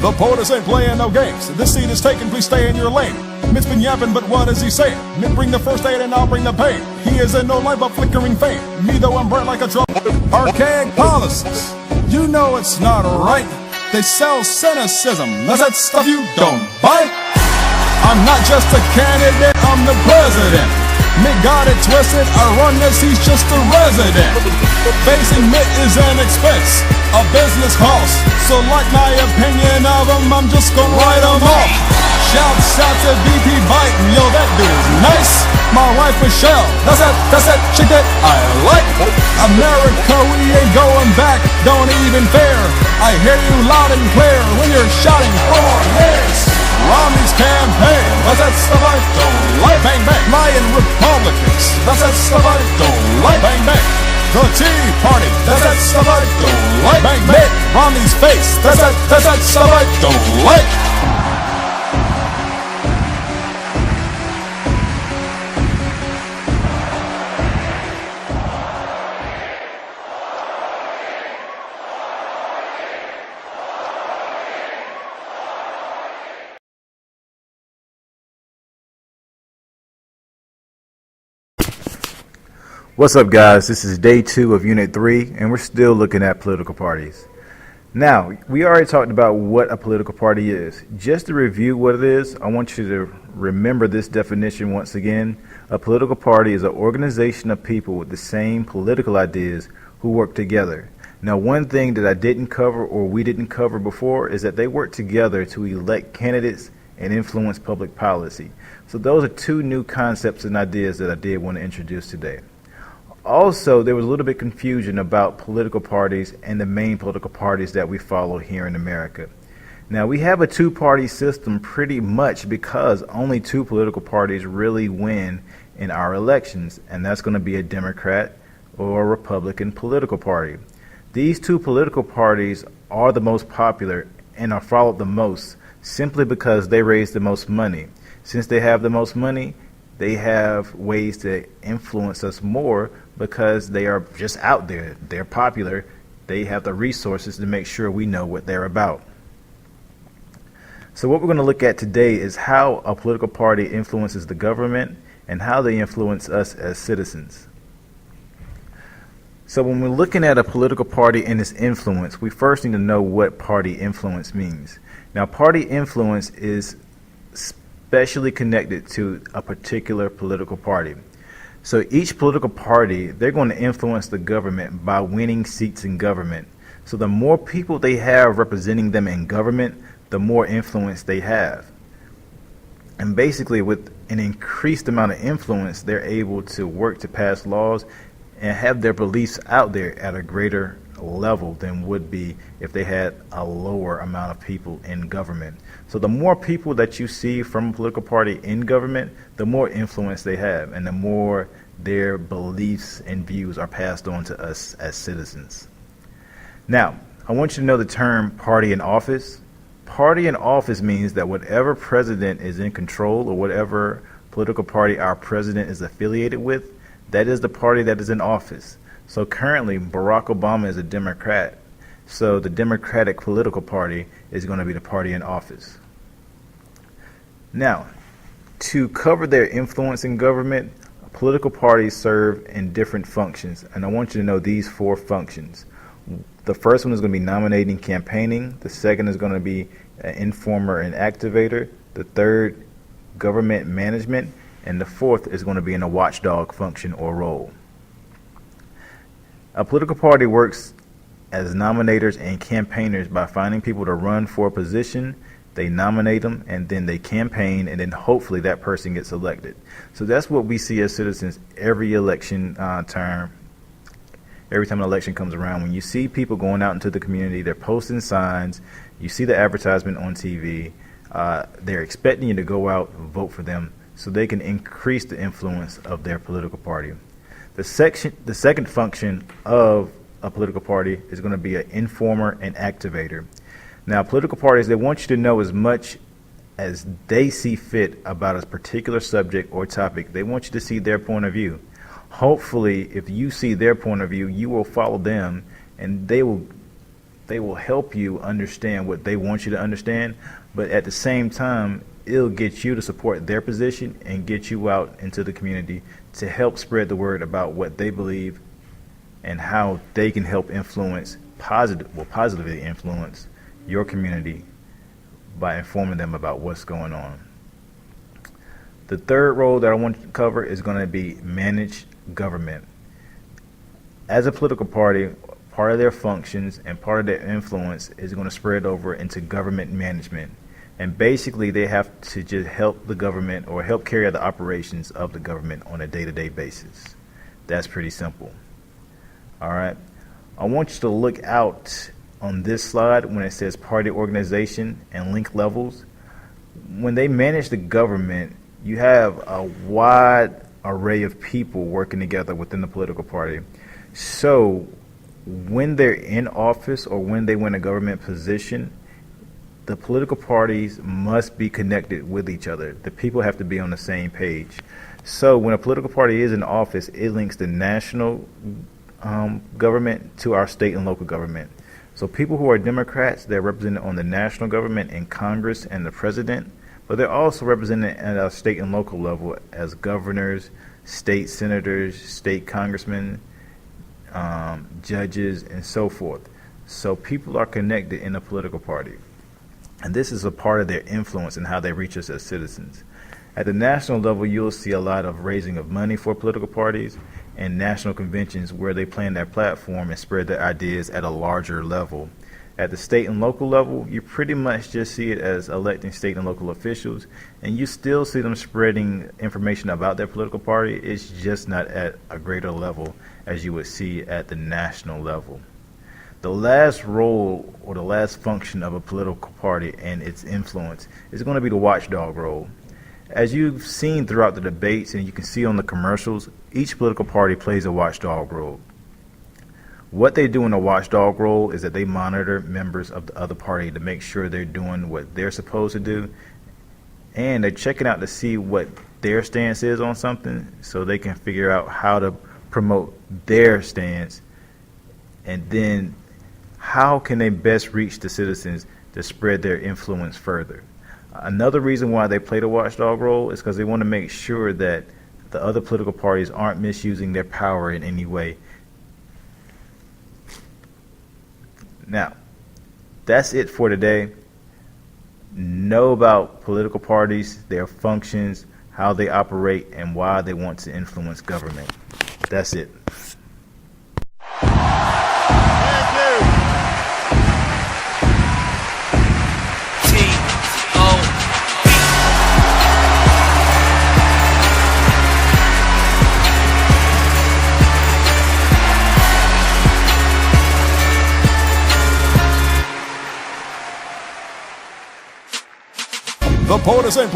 The POTUS ain't playing no games. This seat is taken, please stay in your lane. Mitt's been yapping, but what is he saying? Mitt, bring the first aid and I'll bring the pain. He is in no light but flickering fame. Me though I'm bright like a drum. Archaic policies, you know it's not right. They sell cynicism, that's that stuff you don't buy. I'm not just a candidate, I'm the president. Mitt got it twisted, I run this, he's just a resident. Facing Mitt is an expense, a business cost. So like my opinion of him, I'm just gonna write him off. Shouts out to VP Biden, yo that dude is nice. My wife Michelle, that's that chick that I like. America, we ain't going back, don't even fare. I hear you loud and clear when you're shouting for yes. Romney's campaign, that's that stuff I don't like. Bang bang, lying Republicans, that's that stuff I don't like. Bang bang, the Tea Party, that's that stuff I don't like. Bang bang, Romney's face, that's that stuff I don't like. What's up, guys? This is day 2 of Unit 3, and we're still looking at political parties. Now, we already talked about what a political party is. Just to review what it is, I want you to remember this definition once again. A political party is an organization of people with the same political ideas who work together. Now, one thing that I didn't cover or we didn't cover before is that they work together to elect candidates and influence public policy. So those are 2 new concepts and ideas that I did want to introduce today. Also, there was a little bit confusion about political parties and the main political parties that we follow here in America. Now, we have a 2-party system pretty much because only 2 political parties really win in our elections, and that's going to be a Democrat or a Republican political party. These 2 political parties are the most popular and are followed the most simply because they raise the most money. Since they have the most money, they have ways to influence us more because they are just out there. They're popular. They have the resources to make sure we know what they're about. So what we're going to look at today is how a political party influences the government and how they influence us as citizens. So when we're looking at a political party and its influence, we first need to know what party influence means. Now, party influence is specially connected to a particular political party. So each political party, they're going to influence the government by winning seats in government. So the more people they have representing them in government, the more influence they have. And basically with an increased amount of influence, they're able to work to pass laws and have their beliefs out there at a greater level than would be if they had a lower amount of people in government. So the more people that you see from a political party in government, the more influence they have and the more their beliefs and views are passed on to us as citizens. Now, I want you to know the term party in office. Party in office means that whatever president is in control or whatever political party our president is affiliated with, that is the party that is in office. So currently, Barack Obama is a Democrat. So the Democratic political party is going to be the party in office. Now, to cover their influence in government, political parties serve in different functions. And I want you to know these 4 functions. The first one is going to be nominating, campaigning. The second is going to be an informer and activator. The third, government management. And the fourth is going to be in a watchdog function or role. A political party works as nominators and campaigners by finding people to run for a position. They nominate them, and then they campaign, and then hopefully that person gets elected. So that's what we see as citizens every election term. Every time an election comes around, when you see people going out into the community, they're posting signs, you see the advertisement on TV, they're expecting you to go out and vote for them so they can increase the influence of their political party. The second function of a political party is going to be an informer and activator. Now, political parties, they want you to know as much as they see fit about a particular subject or topic. They want you to see their point of view. Hopefully, if you see their point of view, you will follow them, and they will they will help you understand what they want you to understand, but at the same time, it'll get you to support their position and get you out into the community to help spread the word about what they believe and how they can help positively influence your community by informing them about what's going on. The third role that I want to cover is going to be managed government. As a political party, part of their functions and part of their influence is going to spread over into government management. And basically, they have to just help the government or help carry out the operations of the government on a day-to-day basis. That's pretty simple. All right. I want you to look out on this slide when it says party organization and link levels. When they manage the government, you have a wide array of people working together within the political party. So when they're in office or when they win a government position, the political parties must be connected with each other. The people have to be on the same page. So when a political party is in office, it links the national government to our state and local government. So people who are Democrats, they're represented on the national government in Congress and the president, but they're also represented at our state and local level as governors, state senators, state congressmen, judges, and so forth. So people are connected in a political party. And this is a part of their influence in how they reach us as citizens. At the national level, you'll see a lot of raising of money for political parties and national conventions where they plan their platform and spread their ideas at a larger level. At the state and local level, you pretty much just see it as electing state and local officials, and you still see them spreading information about their political party. It's just not at a greater level as you would see at the national level. The last role or the last function of a political party and its influence is going to be the watchdog role. As you've seen throughout the debates and you can see on the commercials, each political party plays a watchdog role. What they do in a watchdog role is that they monitor members of the other party to make sure they're doing what they're supposed to do, and they're checking out to see what their stance is on something so they can figure out how to promote their stance, and then how can they best reach the citizens to spread their influence further. Another reason why they play the watchdog role is because they want to make sure that the other political parties aren't misusing their power in any way. Now, that's it for today. Know about political parties, their functions, how they operate, and why they want to influence government. That's it. The poet is in